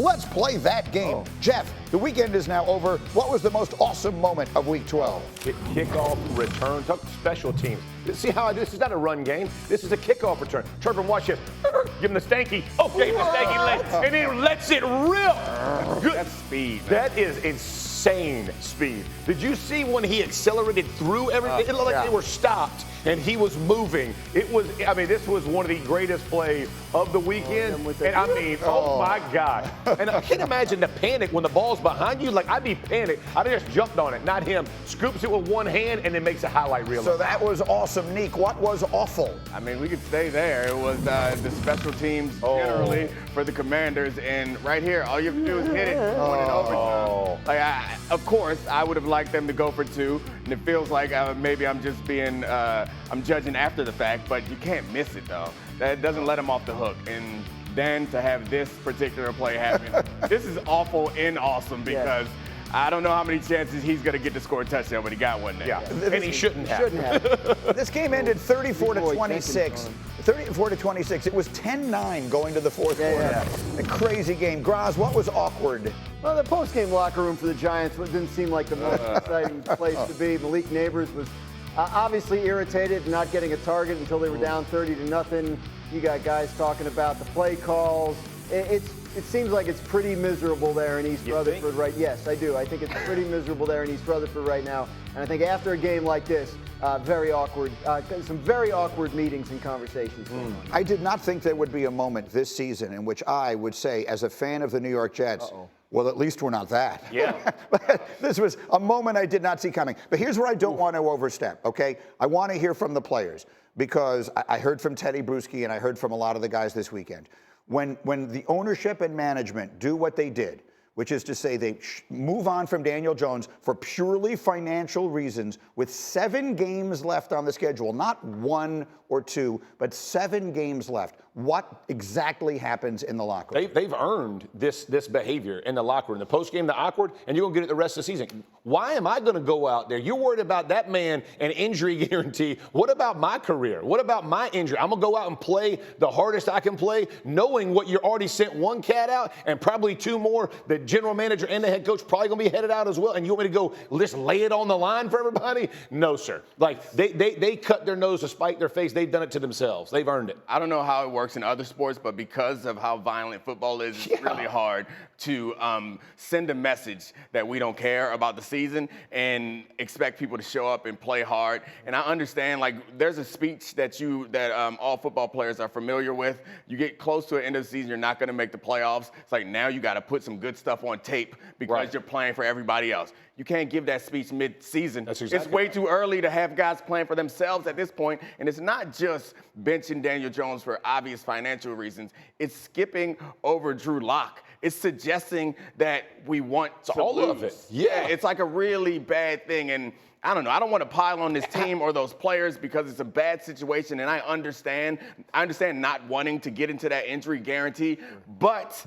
Let's play that game. Jeff, the weekend is now over. What was the most awesome moment of Week 12? Kickoff return, talk special teams. See how I do this? Is not a run game. This is a kickoff return. Trevor, watch this. Give him the stanky. Okay, the stanky leg. And then lets it rip. Good. That's speed. That is insane speed. Did you see when he accelerated through everything? It looked like they were stopped and he was moving. It was, I mean, this was one of the greatest plays of the weekend. And I mean, oh my God. And I can't imagine the panic when the ball's behind you. Like, I'd be panicked. I'd have just jumped on it, not him. Scoops it with one hand and then makes a highlight reel. So that was awesome. Neek, what was awful? I mean, we could stay there. It was the special teams generally for the Commanders. And right here, all you have to do is hit it, win it overtime. Like, of course, I would have liked them to go for 2. And it feels like maybe I'm just being, I'm judging after the fact, but you can't miss it, though. That doesn't let them off the hook. And then to have this particular play happen, this is awful and awesome because I don't know how many chances he's going to get to score a touchdown, but he got one there. Yeah, and he shouldn't have. This game ended 34-26. 34-26. It was 10-9 going to the fourth quarter. A crazy game. Graz, what was awkward? Well, the post-game locker room for the Giants didn't seem like the most exciting place to be. Malik Neighbors was obviously irritated, not getting a target until they were down 30-0. You got guys talking about the play calls. It seems like it's pretty miserable there in East Rutherford, right? Yes, I do. I think it's pretty miserable there in East Rutherford right now. And I think after a game like this, very awkward, some very awkward meetings and conversations going on. I did not think there would be a moment this season in which I would say, as a fan of the New York Jets, well, at least we're not that. Yeah. This was a moment I did not see coming. But here's where I don't want to overstep, okay? I want to hear from the players because I heard from Teddy Bruschi and I heard from a lot of the guys this weekend. When the ownership and management do what they did, which is to say they move on from Daniel Jones for purely financial reasons with 7 games left on the schedule, not 1 or 2, but 7 games left. What exactly happens in the locker room? They've earned this behavior in the locker room. The postgame, the awkward, and you're going to get it the rest of the season. Why am I going to go out there? You're worried about that man and injury guarantee. What about my career? What about my injury? I'm going to go out and play the hardest I can play, knowing what you already sent 1 cat out and probably 2 more. The general manager and the head coach probably going to be headed out as well. And you want me to go just lay it on the line for everybody? No, sir. Like, they cut their nose to spite their face. They've done it to themselves. They've earned it. I don't know how it works in other sports, but because of how violent football is, it's really hard to send a message that we don't care about the season and expect people to show up and play hard. And I understand, like, there's a speech that all football players are familiar with. You get close to the end of the season, you're not going to make the playoffs. It's like now you got to put some good stuff on tape because you're playing for everybody else. You can't give that speech mid-season. It's way too early to have guys playing for themselves at this point. And it's not just benching Daniel Jones for obvious financial reasons. It's skipping over Drew Lock. It's suggesting that we want to all lose. Of it. Yeah. It's like a really bad thing. And I don't know. I don't want to pile on this team or those players because it's a bad situation. And I understand not wanting to get into that injury guarantee. But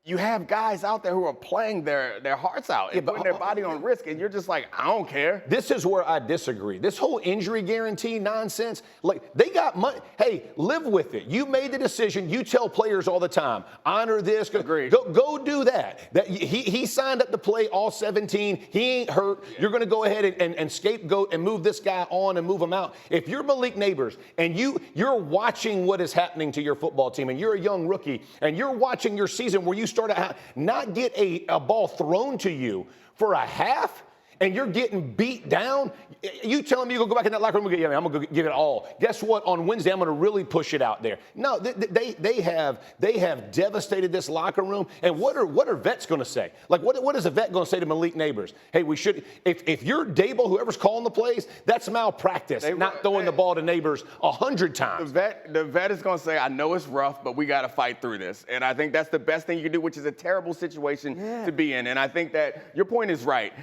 you have guys out there who are playing their hearts out and putting their body on risk, and you're just like, I don't care. This is where I disagree. This whole injury guarantee nonsense, like, they got money. Hey, live with it. You made the decision. You tell players all the time, honor this. Agreed. Go do that. He signed up to play all 17. He ain't hurt. Yeah. You're going to go ahead and scapegoat and move this guy on and move him out. If you're Malik Neighbors and you're watching what is happening to your football team and you're a young rookie and you're watching your season where you start to not get a ball thrown to you for a half, and you're getting beat down, you telling me you're going to go back in that locker room and I'm going to give it all. Guess what? On Wednesday, I'm going to really push it out there. No, they have devastated this locker room. And what are vets going to say? Like, what is a vet going to say to Malik Neighbors? Hey, we should, if you're Dable, whoever's calling the plays, that's malpractice, not throwing the ball to Neighbors 100 times. The vet is going to say, I know it's rough, but we got to fight through this. And I think that's the best thing you can do, which is a terrible situation to be in. And I think that your point is right.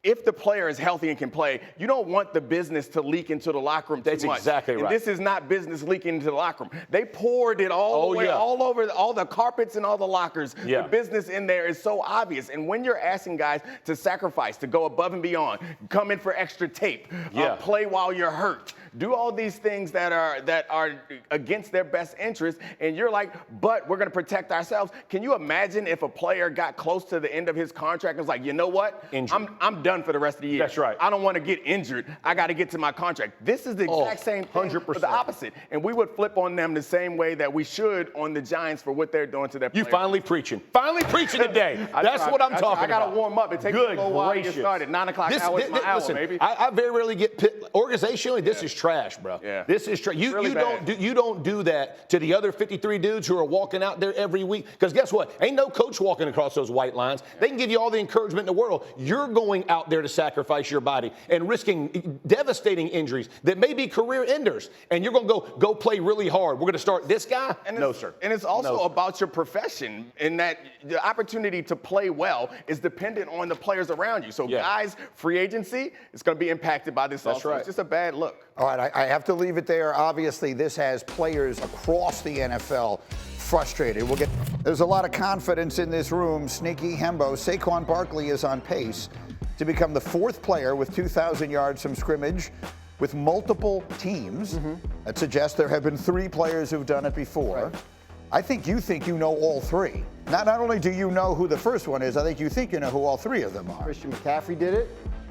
if the player is healthy and can play, you don't want the business to leak into the locker room too much. That's exactly right. And this is not business leaking into the locker room. They poured it all the way, all over all the carpets and all the lockers. Yeah. The business in there is so obvious. And when you're asking guys to sacrifice, to go above and beyond, come in for extra tape, play while you're hurt, do all these things that are against their best interest, and you're like, but we're going to protect ourselves. Can you imagine if a player got close to the end of his contract and was like, you know what? I'm done for the rest of the year. That's right. I don't want to get injured. I got to get to my contract. This is the exact same thing, 100%. but the opposite. And we would flip on them the same way that we should on the Giants for what they're doing to their players. You finally preaching. Finally preaching today. That's what I'm talking about. I got to warm up. It takes me a little while to get started. 9 o'clock hour is my hour, listen, baby. I very rarely get organizationally. This is trash, bro. Yeah. This is trash. You don't do that to the other 53 dudes who are walking out there every week. Because guess what? Ain't no coach walking across those white lines. They can give you all the encouragement in the world. You're going out there to sacrifice your body and risking devastating injuries that may be career enders. And you're going to go play really hard. We're going to start this guy? No, sir. And it's also about your profession, in that the opportunity to play well is dependent on the players around you. So guys, free agency is going to be impacted by this. That's also. right. It's just a bad look. All right, I have to leave it there. Obviously, this has players across the NFL frustrated. There's a lot of confidence in this room. Sneaky Hembo. Saquon Barkley is on pace to become the 4th player with 2,000 yards from scrimmage with multiple teams. That suggests there have been 3 players who've done it before. Right. I think you know all 3. Not only do you know who the first one is, I think you know who all 3 of them are. Christian McCaffrey did it,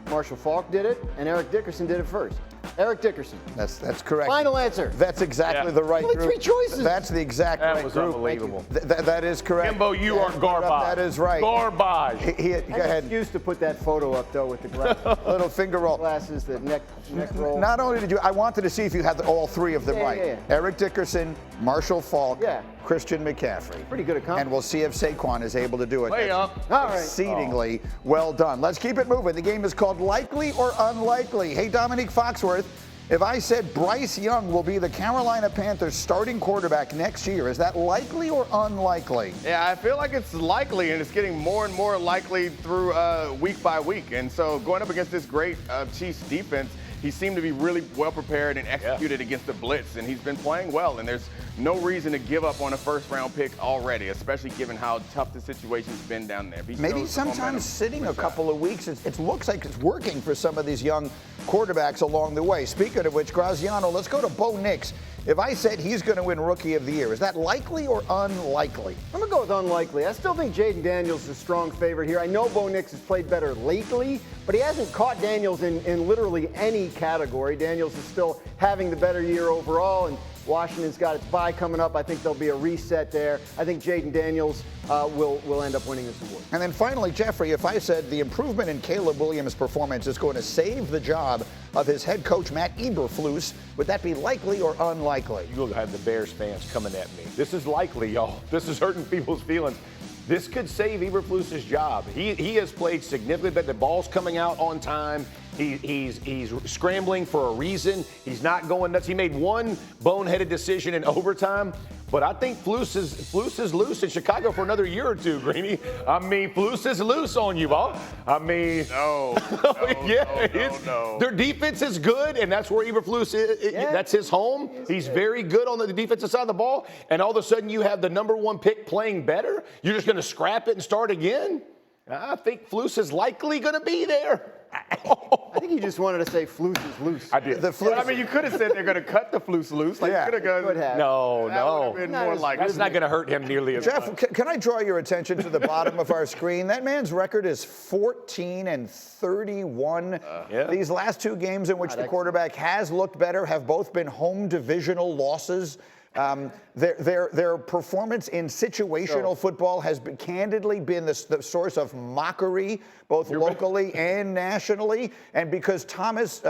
Marshall Faulk did it, and Eric Dickerson did it first. Eric Dickerson. That's correct. Final answer. That's exactly the right Only group. 3 choices. That's the exact right group. That was unbelievable. That is correct. Hembo, you are garbage. That is right. Garbage. Go ahead. Excuse to put that photo up, though, with the glasses. Little finger roll. Glasses, the neck roll. Not only did I wanted to see if you had all 3 of them right. Yeah. Eric Dickerson, Marshall Faulk, Christian McCaffrey. Pretty good accomplishment. And we'll see if Saquon is able to do it. Way up. All right. Exceedingly well done. Let's keep it moving. The game is called Likely or Unlikely. Hey, Domonique Foxworth, if I said Bryce Young will be the Carolina Panthers starting quarterback next year, is that likely or unlikely? Yeah, I feel like it's likely, and it's getting more and more likely through week by week. And so going up against this great Chiefs defense, he seemed to be really well prepared and executed against the blitz, and he's been playing well. And there's no reason to give up on a first-round pick already, especially given how tough the situation's been down there. Maybe sometimes sitting a couple of weeks, it looks like it's working for some of these young quarterbacks along the way. Speaking of which, Graziano, let's go to Bo Nix. If I said he's going to win Rookie of the Year, is that likely or unlikely? I'm going to go with unlikely. I still think Jaden Daniels is a strong favorite here. I know Bo Nix has played better lately, but he hasn't caught Daniels in literally any category. Daniels is still having the better year overall, and Washington's got its bye coming up. I think there'll be a reset there. I think Jaden Daniels will end up winning this award. And then finally, Jeffrey, if I said the improvement in Caleb Williams' performance is going to save the job of his head coach, Matt Eberflus, would that be likely or unlikely? You'll have the Bears fans coming at me. This is likely, y'all. This is hurting people's feelings. This could save Eberflus's job. He has played significantly better. The ball's coming out on time. He's scrambling for a reason. He's not going nuts. He made one boneheaded decision in overtime, but I think Flus is loose in Chicago for another year or two, Greeny. I mean, Flus is loose on you, ball. I mean, no. Their defense is good, and that's where Eberflus is. That's his home. He's very good on the defensive side of the ball, and all of a sudden you have the number 1 pick playing better. You're just going to scrap it and start again? I think Flus is likely going to be there. I think you just wanted to say Flus is loose. I did. I mean, you could have said they're going to cut the Flus loose. Like, Yeah. you could have. No. That would have been more like. That's not going to hurt him nearly as Jeff, much. can I draw your attention to the bottom of our screen? That man's record is 14-31. These last 2 games in which the quarterback has looked better have both been home divisional losses. Their performance in situational football has candidly been the source of mockery, both locally and nationally. And because Thomas,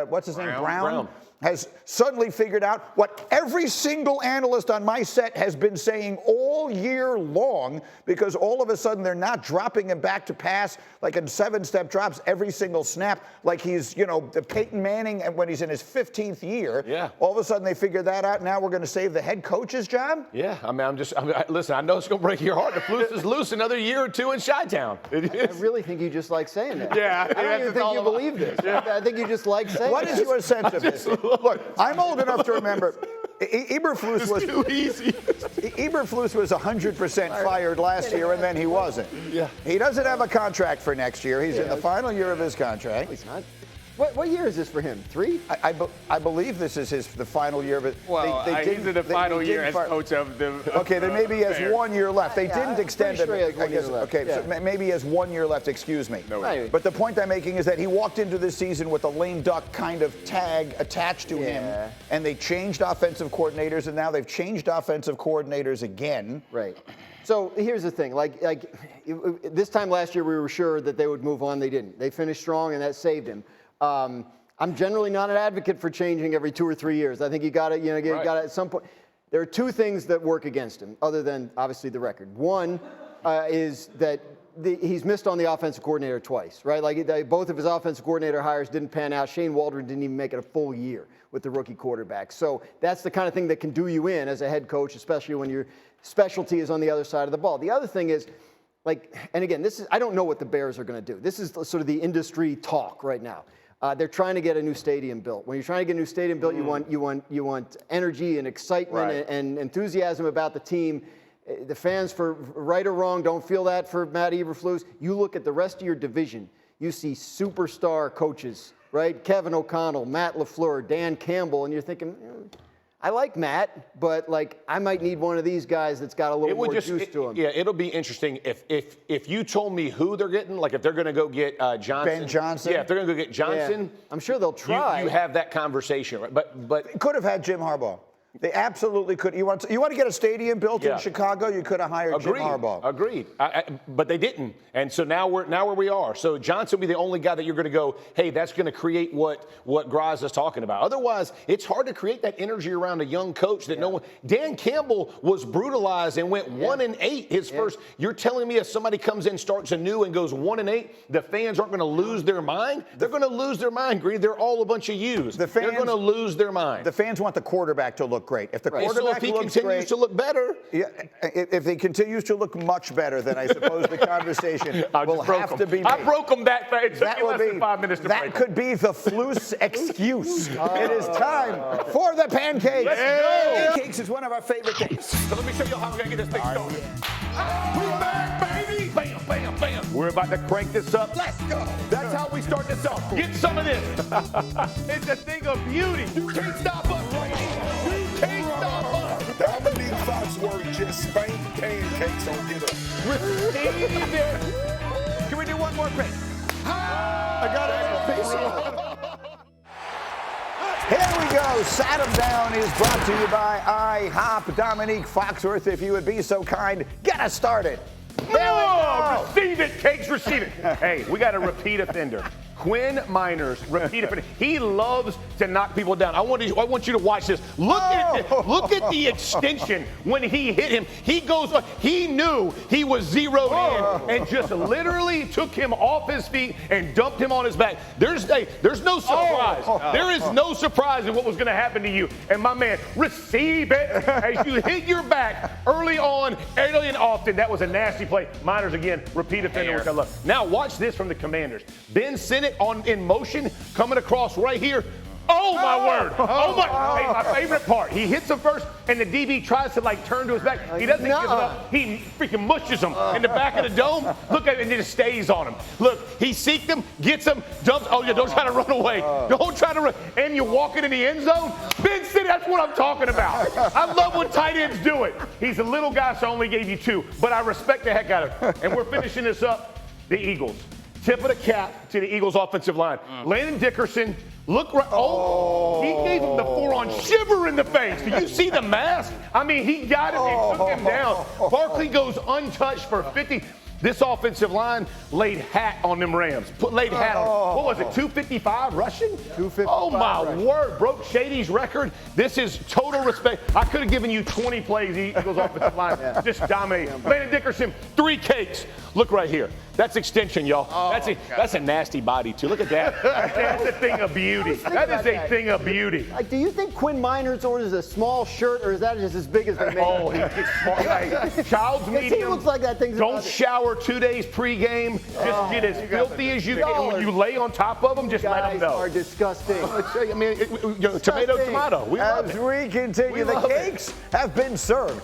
what's his name, Brown, has suddenly figured out what every single analyst on my set has been saying all year long, because all of a sudden they're not dropping him back to pass like in 7-step drops every single snap like he's, the Peyton Manning and when he's in his 15th year. Yeah. All of a sudden they figured that out. Now we're going to save the head coach's job? Yeah, listen, I know it's going to break your heart. The Flus is loose another year or two in Chi-Town. I really think you just like saying that. Yeah, I don't even think you believe this. I think you just like saying What is your sense of this? Look, I'm old enough to remember Eberflus was too easy. Eberflus was 100% fired last year, and then he wasn't. Yeah. He doesn't have a contract for next year. He's in the final year of his contract. He's not. What year is this for him? 3? I believe this is the final year of it. Well, he's in the final year as coach of the. Okay, then maybe he has Bears. 1 year left. They didn't extend him. sure he has 1 year left. Okay, Yeah. so maybe he has 1 year left. Excuse me. No. Right. But the point I'm making is that he walked into this season with a lame duck kind of tag attached to him, and they changed offensive coordinators, and now they've changed offensive coordinators again. Right. So here's the thing. This time last year, we were sure that they would move on. They didn't. They finished strong, and that saved him. I'm generally not an advocate for changing every 2 or 3 years. I think you got to, at some point. There are 2 things that work against him, other than obviously the record. One is that he's missed on the offensive coordinator twice, right? Both of his offensive coordinator hires didn't pan out. Shane Waldron didn't even make it a full year with the rookie quarterback. So that's the kind of thing that can do you in as a head coach, especially when your specialty is on the other side of the ball. The other thing is, and again, I don't know what the Bears are going to do. This is sort of the industry talk right now. They're trying to get a new stadium built. When you're trying to get a new stadium built, you want energy and excitement and enthusiasm about the team. The fans, for right or wrong, don't feel that for Matt Eberflus. You look at the rest of your division, you see superstar coaches, right? Kevin O'Connell, Matt LaFleur, Dan Campbell, and you're thinking, I like Matt, but I might need one of these guys that's got a little more juice to him. Yeah, it'll be interesting if you told me who they're getting, if they're going to go get Johnson. Ben Johnson? Yeah, if they're going to go get Johnson. Yeah. I'm sure they'll try. You have that conversation, right? But Could have had Jim Harbaugh. They absolutely could. You want to get a stadium built in Chicago? You could have hired Jim Harbaugh. Agreed. But they didn't, and so now we're where we are. So Johnson will be the only guy that you're going to go, hey, that's going to create what Graz is talking about. Otherwise, it's hard to create that energy around a young coach that no one. Dan Campbell was brutalized and went 1-8 his first. You're telling me if somebody comes in, starts anew, and goes 1-8, the fans aren't going to lose their mind? They're going to lose their mind, Green. They're all a bunch of yous. They're going to lose their mind. The fans want the quarterback to look great. If the quarterback if he looks continues great, to look better, if he continues to look much better, then I suppose the conversation will have to be made. I broke him that fast. It took me less than 5 minutes to break That could be the Flus excuse. It is time for the pancakes. Let's go. Pancakes is one of our favorite things. So let me show you how we're going to get this thing started. We're back, baby. Bam, bam, bam. We're about to crank this up. Let's go. That's how we start this off. Get some of this. It's a thing of beauty. You can't stop us, Brady. You can't stop us. Domonique Foxworth just spanked pancakes on get up. Receive it. Can we do one more thing? I got a little piece. Here we go. Sat 'em Down is brought to you by IHOP. Domonique Foxworth, if you would be so kind, get us started. There we go. Receive it, Cakes, receive it. Hey, we got a repeat offender. Quinn Miners, repeat offender. He loves to knock people down. I want you to watch this. Look at the extension when he hit him. He knew he was zeroed in and just literally took him off his feet and dumped him on his back. There's no surprise. There is no surprise in what was going to happen to you. And my man, receive it as you hit your back early on, early and often. That was a nasty play. Miners again, repeat offender, which I love. Now watch this from the Commanders. Ben Sinnott in motion, coming across right here. Oh my word! Oh my! Hey, my favorite part. He hits him first, and the DB tries to turn to his back. He doesn't give it up. He freaking mushes him in the back of the dome. Look at it, and it just stays on him. Look, he seeked him, gets him, dumps. Oh yeah, don't try to run away. Don't try to run. And you walk it in the end zone. Ben Sinnott, that's what I'm talking about. I love when tight ends do it. He's a little guy, so I only gave you 2, but I respect the heck out of him. And we're finishing this up. The Eagles. Tip of the cap to the Eagles' offensive line. Landon Dickerson, look right. Oh, he gave him the 4-on shiver in the face. Do you see the mask? I mean, he got him and took him down. Barkley goes untouched for 50. This offensive line laid hat on them Rams. Laid hat on. What was it, 255 rushing? 255 Oh, my rushing. word. Broke Shady's record. This is total respect. I could have given you 20 plays, Eagles offensive line. Just dominating. Landon Dickerson, 3 cakes. Look right here. That's extension, y'all. That's a nasty body, too. Look at that. That's a thing of beauty. That is a thing of beauty. Like, do you think Quinn Miners orders a small shirt, or is that just as big as they make Oh, it? he gets smart. Like, child's medium. He looks like that thing's Don't about it. shower 2 days pregame. Just get as filthy as you can. And when you lay on top of them, just let them Guys know. are disgusting. I mean, tomato, tomato. We love As it. we continue, the cakes have been served.